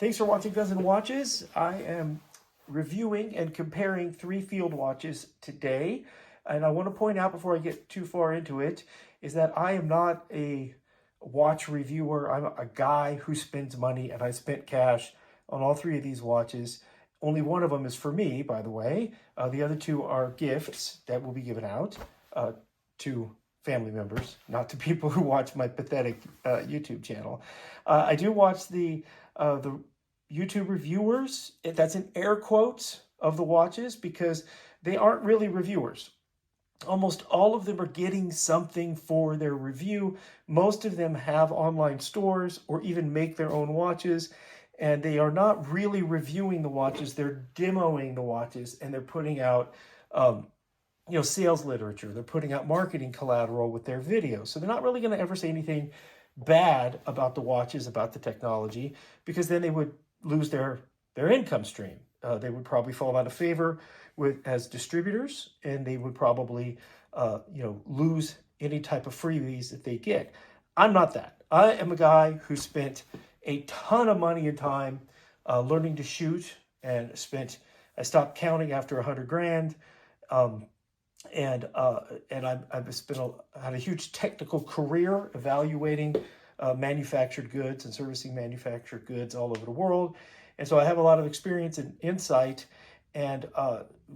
Thanks for watching Dozen Watches. I am reviewing and comparing 3 field watches today. And I want to point out before I get too far into it, is that I am not a watch reviewer. I'm a guy who spends money, and I spent cash on all 3 of these watches. Only one of them is for me, by the way. The other 2 are gifts that will be given out to family members, not to people who watch my pathetic YouTube channel. I do watch the YouTube reviewers, that's in air quotes, of the watches, because they aren't really reviewers. Almost all of them are getting something for their review. Most of them have online stores or even make their own watches, and they are not really reviewing the watches. They're demoing the watches, and they're putting out sales literature. They're putting out marketing collateral with their videos. So they're not really going to ever say anything bad about the watches, about the technology, because then they would lose their income stream. They would probably fall out of favor as distributors, and they would probably lose any type of freebies that they get. I'm not that. I am a guy who spent a ton of money and time learning to shoot, and I stopped counting after 100 grand. And I've had a huge technical career evaluating manufactured goods and servicing manufactured goods all over the world. And so I have a lot of experience and insight, and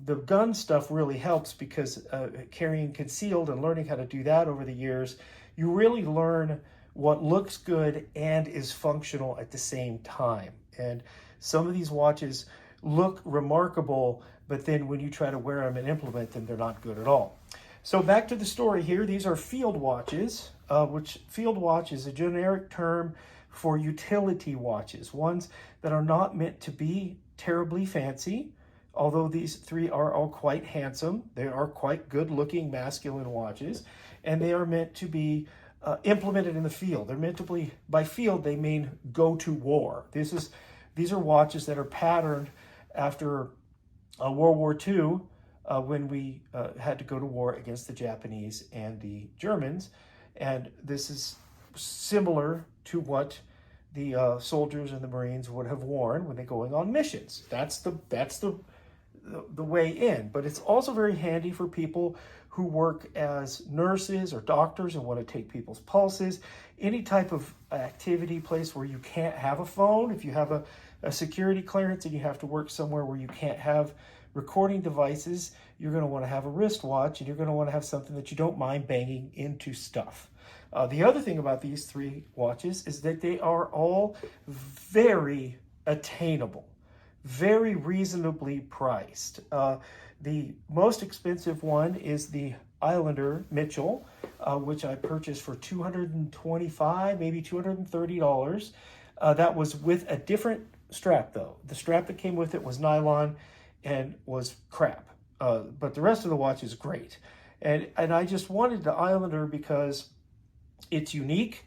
the gun stuff really helps because carrying concealed and learning how to do that over the years, you really learn what looks good and is functional at the same time. And some of these watches look remarkable, but then when you try to wear them and implement them, they're not good at all. So back to the story here. These are field watches, which field watch is a generic term for utility watches, ones that are not meant to be terribly fancy, although these 3 are all quite handsome. They are quite good-looking masculine watches, and they are meant to be implemented in the field. They're meant to be, by field, they mean go to war. These are watches that are patterned after World War II, when we had to go to war against the Japanese and the Germans. And this is similar to what the soldiers and the Marines would have worn when they're going on missions. That's the way in. But it's also very handy for people who work as nurses or doctors and want to take people's pulses. Any type of activity place where you can't have a phone. If you have a security clearance and you have to work somewhere where you can't have recording devices, you're going to want to have a wristwatch, and you're going to want to have something that you don't mind banging into stuff. The other thing about these 3 watches is that they are all very attainable, very reasonably priced. The most expensive one is the Islander Mitchel, which I purchased for $225, maybe $230. That was with a different strap, though. The strap that came with it was nylon and was crap. But the rest of the watch is great. And I just wanted the Islander because it's unique.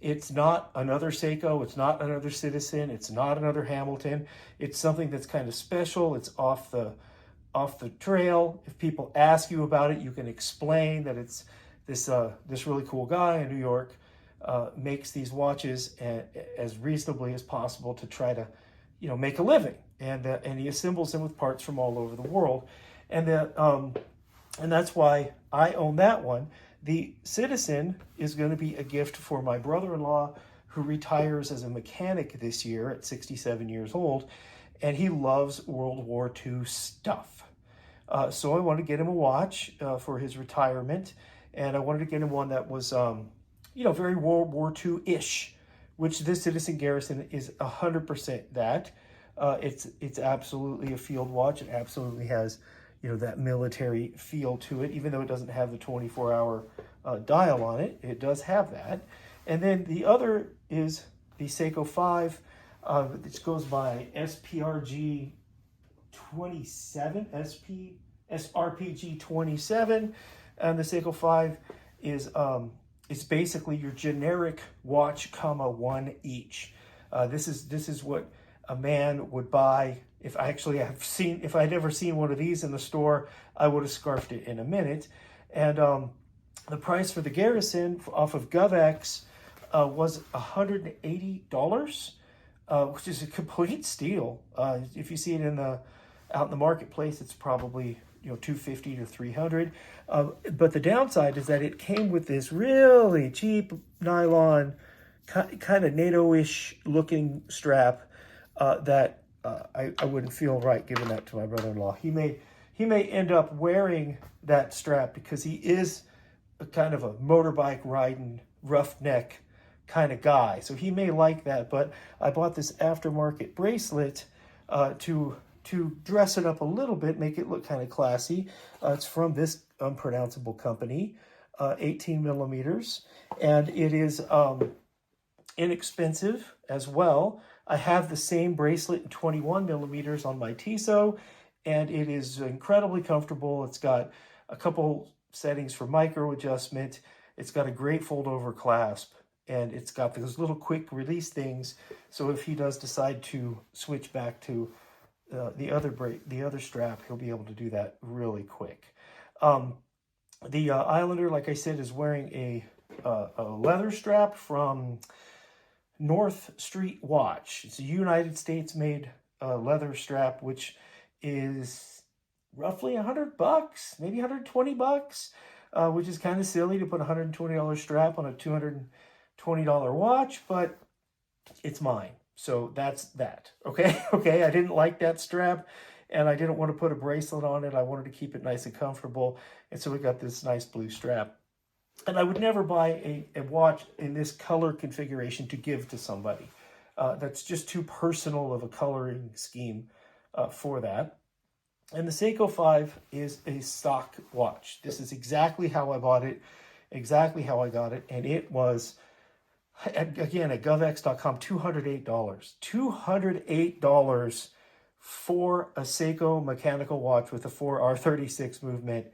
It's not another Seiko. It's not another Citizen. It's not another Hamilton. It's something that's kind of special. It's off the trail. If people ask you about it, you can explain that it's this really cool guy in New York makes these watches as reasonably as possible to try to make a living, and he assembles them with parts from all over the world, and that's why I own that one. The Citizen is going to be a gift for my brother-in-law, who retires as a mechanic this year at 67 years old, and he loves World War II stuff. So I wanted to get him a watch for his retirement, and I wanted to get him one that was very World War II-ish, which this Citizen Garrison is 100% that. It's absolutely a field watch. It absolutely has that military feel to it, even though it doesn't have the 24-hour dial on it. It does have that. And then the other is the Seiko 5. This goes by SPRG27, SPRG27, and the Seiko 5 is it's basically your generic watch, one each. This is what a man would buy. If I'd ever seen one of these in the store, I would have scarfed it in a minute. And the price for the Garrison off of GovX was $180. which is a complete steal. If you see it out in the marketplace, it's probably $250 to $300. But the downside is that it came with this really cheap nylon, kind of NATO-ish looking strap that I wouldn't feel right giving that to my brother-in-law. He may end up wearing that strap because he is a kind of a motorbike riding roughneck kind of guy, so he may like that. But I bought this aftermarket bracelet to dress it up a little bit, make it look kind of classy. It's from this unpronounceable company, 18 millimeters, and it is inexpensive as well. I have the same bracelet in 21 millimeters on my Tissot, and it is incredibly comfortable. It's got a couple settings for micro adjustment. It's got a great fold over clasp, and it's got those little quick release things. So if he does decide to switch back to the other strap, he'll be able to do that really quick. The Islander, like I said, is wearing a leather strap from North Street Watch. It's a United States made leather strap, which is roughly $100, maybe $120, which is kind of silly to put a $120 strap on a $220 watch, but it's mine. So that's that. Okay. I didn't like that strap, and I didn't want to put a bracelet on it. I wanted to keep it nice and comfortable. And so we got this nice blue strap. And I would never buy a watch in this color configuration to give to somebody. That's just too personal of a coloring scheme for that. And the Seiko 5 is a stock watch. This is exactly how I bought it, exactly how I got it. And it was, again, at govx.com, $208. $208 for a Seiko mechanical watch with a 4R36 movement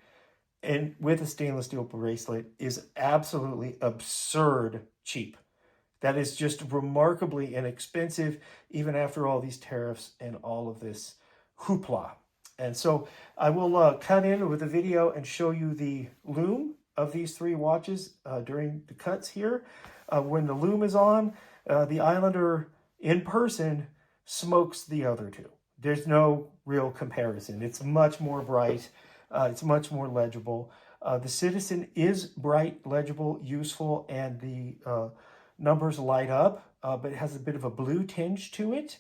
and with a stainless steel bracelet is absolutely absurd cheap. That is just remarkably inexpensive, even after all these tariffs and all of this hoopla. And so I will cut in with a video and show you the lume of these three watches during the cuts here. When the lume is on, the Islander in person smokes the other two. There's no real comparison. It's much more bright. It's much more legible. The Citizen is bright, legible, useful, and the numbers light up, but it has a bit of a blue tinge to it.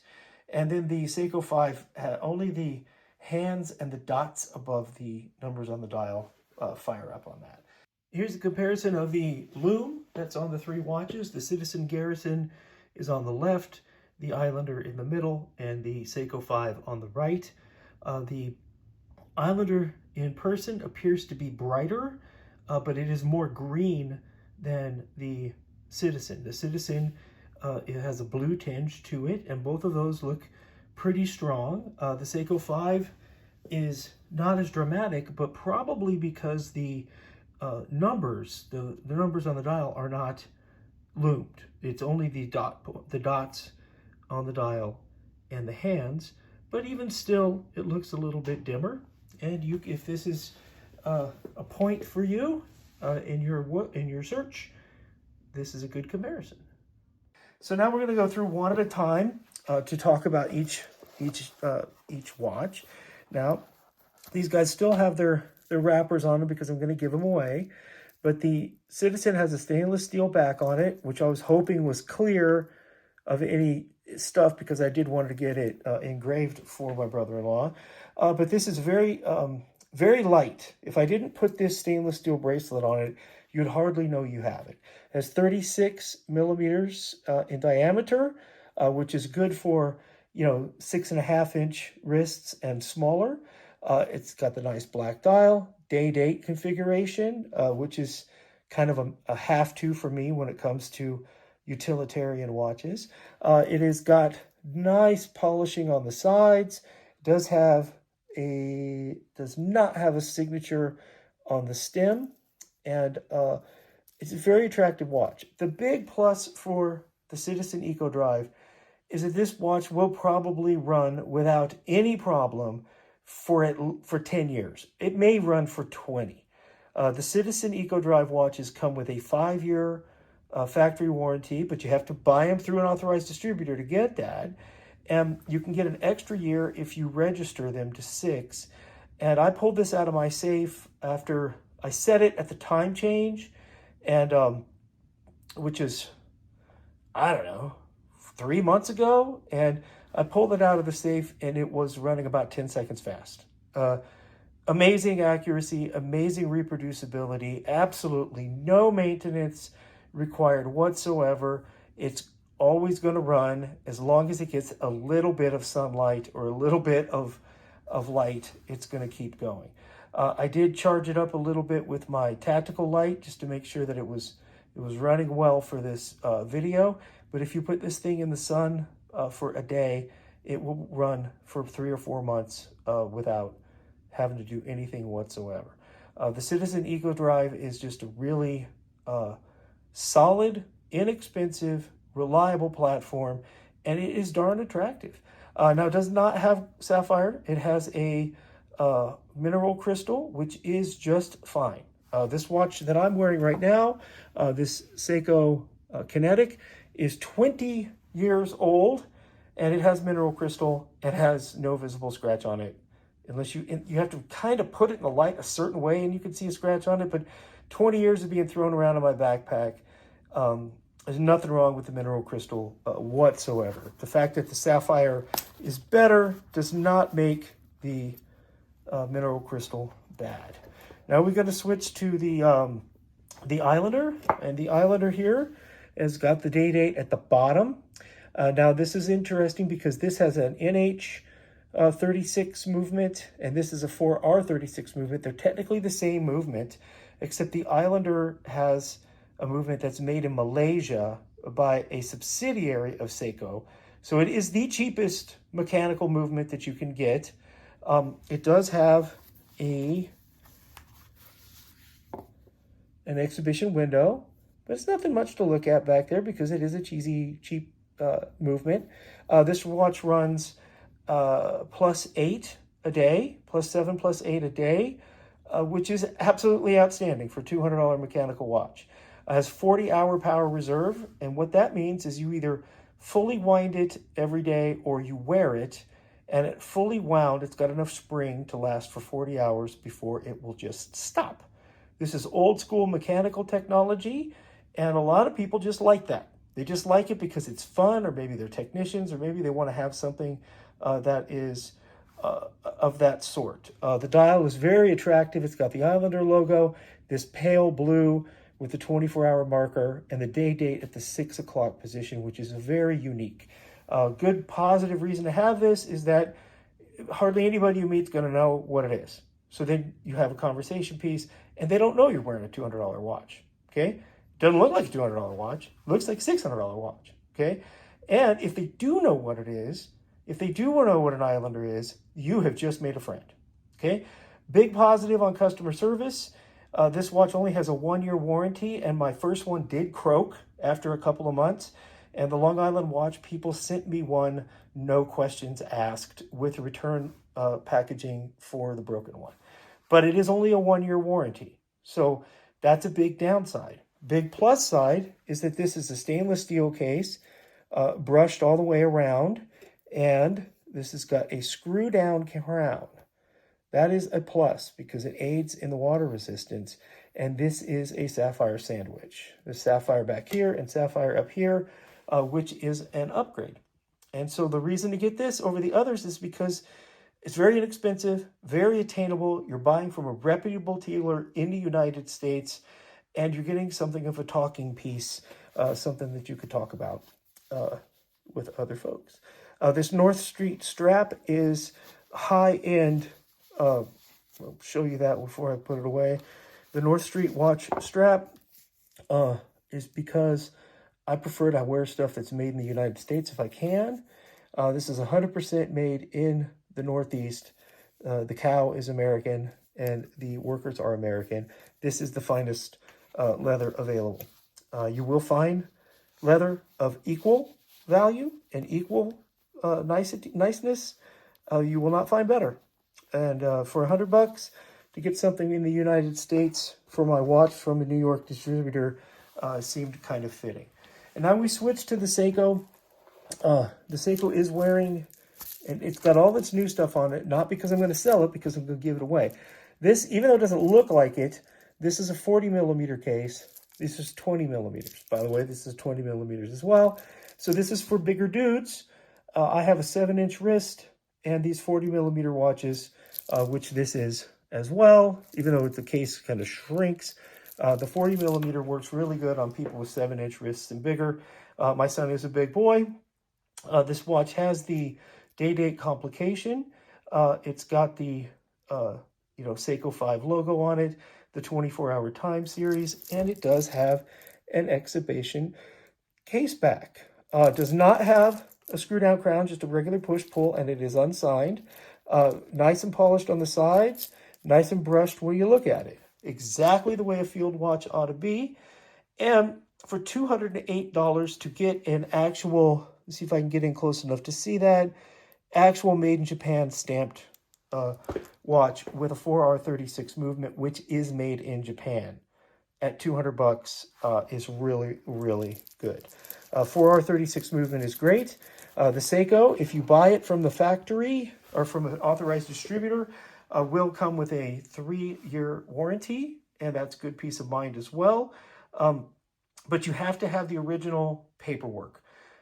And then the Seiko 5, only the hands and the dots above the numbers on the dial fire up on that. Here's a comparison of the lume that's on the three watches. The Citizen Garrison is on the left, the Islander in the middle, and the Seiko 5 on the right. The Islander in person appears to be brighter, but it is more green than the Citizen. The Citizen, it has a blue tinge to it, and both of those look pretty strong. The Seiko 5 is not as dramatic, but probably because the numbers, the numbers on the dial are not lumed. It's only the dots on the dial and the hands, but even still, it looks a little bit dimmer. And if this is a point for you in your search, this is a good comparison. So now we're going to go through one at a time to talk about each watch. Now, these guys still have their wrappers on them because I'm going to give them away. But the Citizen has a stainless steel back on it, which I was hoping was clear of any stuff because I did want to get it engraved for my brother-in-law. But this is very, very light. If I didn't put this stainless steel bracelet on it, you'd hardly know you have it. It has 36 millimeters in diameter, which is good for 6.5-inch wrists and smaller. It's got the nice black dial, day-date configuration, which is kind of a have-to for me when it comes to utilitarian watches. It has got nice polishing on the sides. Does not have a signature on the stem, and it's a very attractive watch. The big plus for the Citizen Eco Drive is that this watch will probably run without any problem for 10 years. It may run for 20. The Citizen Eco Drive watches come with a 5-year factory warranty, but you have to buy them through an authorized distributor to get that. And you can get an extra year if you register them to 6. And I pulled this out of my safe after I set it at the time change, and which is, I don't know, 3 months ago. And I pulled it out of the safe and it was running about 10 seconds fast. Amazing accuracy, amazing reproducibility, absolutely no maintenance required whatsoever. It's always going to run as long as it gets a little bit of sunlight or a little bit of light. It's going to keep going. I did charge it up a little bit with my tactical light just to make sure that it was running well for this video. But if you put this thing in the sun for a day, it will run for 3 or 4 months without having to do anything whatsoever. The Citizen Eco Drive is just a really solid, inexpensive, reliable platform, and it is darn attractive. Now, it does not have sapphire. It has a mineral crystal, which is just fine. This watch that I'm wearing right now, this Seiko Kinetic, is 20 years old, and it has mineral crystal. It has no visible scratch on it. Unless you have to kind of put it in the light a certain way and you can see a scratch on it, but 20 years of being thrown around in my backpack, there's nothing wrong with the mineral crystal whatsoever. The fact that the sapphire is better does not make the mineral crystal bad. Now we're going to switch to the Islander, and the Islander here has got the date at the bottom. Now this is interesting because this has an NH36 movement, and this is a 4R36 movement. They're technically the same movement, except the Islander has a movement that's made in Malaysia by a subsidiary of Seiko. So it is the cheapest mechanical movement that you can get. It does have an exhibition window, but it's nothing much to look at back there because it is a cheap movement. This watch runs +8 a day, +7, +8 a day, which is absolutely outstanding for a $200 mechanical watch. It has 40-hour power reserve, and what that means is you either fully wind it every day or you wear it, and it fully wound, it's got enough spring to last for 40 hours before it will just stop. This is old school mechanical technology, and a lot of people just like that. They just like it because it's fun, or maybe they're technicians, or maybe they want to have something that is of that sort. The dial is very attractive. It's got the Islander logo, this pale blue with the 24-hour marker, and the date at the 6 o'clock position, which is very unique. Good positive reason to have this is that hardly anybody you meet is going to know what it is. So then you have a conversation piece, and they don't know you're wearing a $200 watch, okay? Doesn't look like a $200 watch. Looks like a $600 watch, okay? And if they do know what it is, if they do know what an Islander is, you have just made a friend, okay? Big positive on customer service. This watch only has a 1-year warranty, and my first one did croak after a couple of months. And the Long Island watch people sent me one, no questions asked, with return packaging for the broken one. But it is only a 1-year warranty. So that's a big downside. Big plus side is that this is a stainless steel case, brushed all the way around, and this has got a screw down crown. That is a plus because it aids in the water resistance. And this is a sapphire sandwich. There's sapphire back here and sapphire up here, which is an upgrade. And so the reason to get this over the others is because it's very inexpensive, very attainable. You're buying from a reputable dealer in the United States, and you're getting something of a talking piece, something that you could talk about with other folks. This North Street strap is high-end. I'll show you that before I put it away. The North Street watch strap is because I prefer to wear stuff that's made in the United States if I can. This is 100% made in the Northeast. The cow is American and the workers are American. This is the finest leather available. You will find leather of equal value and equal niceness. You will not find better. And for $100 to get something in the United States for my watch from a New York distributor, seemed kind of fitting. And now we switch to the Seiko. The Seiko is wearing, and it's got all its new stuff on it, not because I'm going to sell it, because I'm going to give it away. This, even though it doesn't look like it, this is a 40 millimeter case. This is 20 millimeters. By the way, this is 20 millimeters as well. So this is for bigger dudes. I have a 7-inch wrist and these 40 millimeter watches, which this is as well, even though the case kind of shrinks. The 40 millimeter works really good on people with 7-inch wrists and bigger. My son is a big boy. This watch has the day-date complication. It's got the Seiko 5 logo on it, the 24-hour time series, and it does have an exhibition case back. It does not have a screw-down crown, just a regular push-pull, and it is unsigned. Nice and polished on the sides, nice and brushed when you look at it. Exactly the way a field watch ought to be. And for $208 to get an actual, let's see if I can get in close enough to see that, actual made in Japan stamped watch with a 4R36 movement, which is made in Japan at $200 is really, really good. 4R36 movement is great. The Seiko, if you buy it from the factory or from an authorized distributor, will come with a 3-year warranty, and that's good peace of mind as well. But you have to have the original paperwork.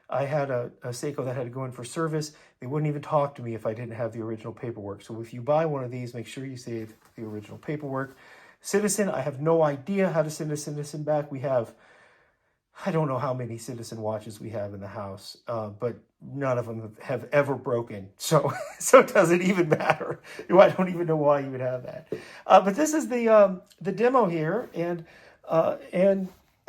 I had a Seiko that had to go in for service. They wouldn't even talk to me if I didn't have the original paperwork. So if you buy one of these, make sure you save the original paperwork. Citizen, I have no idea how to send a Citizen back. We have, I don't know how many Citizen watches we have in the house, but none of them have ever broken. So it doesn't even matter. I don't even know why you would have that. But this is the demo here, and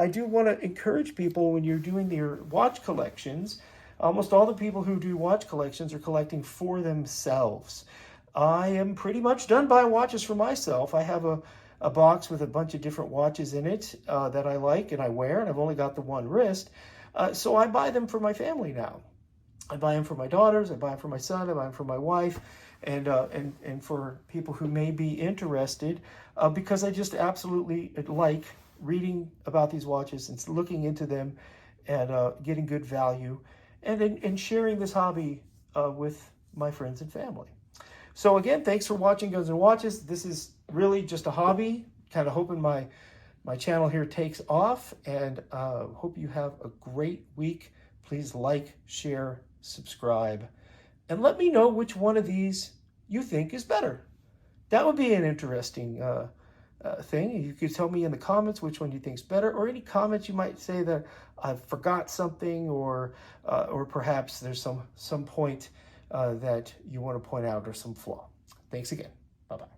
I do want to encourage people when you're doing your watch collections. Almost all the people who do watch collections are collecting for themselves. I am pretty much done buying watches for myself. I have a box with a bunch of different watches in it that I like and I wear, and I've only got the one wrist. So I buy them for my family now. I buy them for my daughters, I buy them for my son, I buy them for my wife, and for people who may be interested, because I just absolutely like reading about these watches and looking into them and getting good value and sharing this hobby with my friends and family. So again, thanks for watching Guns and Watches. This is really just a hobby, kind of hoping my channel here takes off, and hope you have a great week. Please like, share, subscribe, and let me know which one of these you think is better. That would be an interesting thing. You could tell me in the comments which one you think is better, or any comments you might say that I forgot something, or perhaps there's some point that you want to point out, or some flaw. Thanks again. Bye-bye.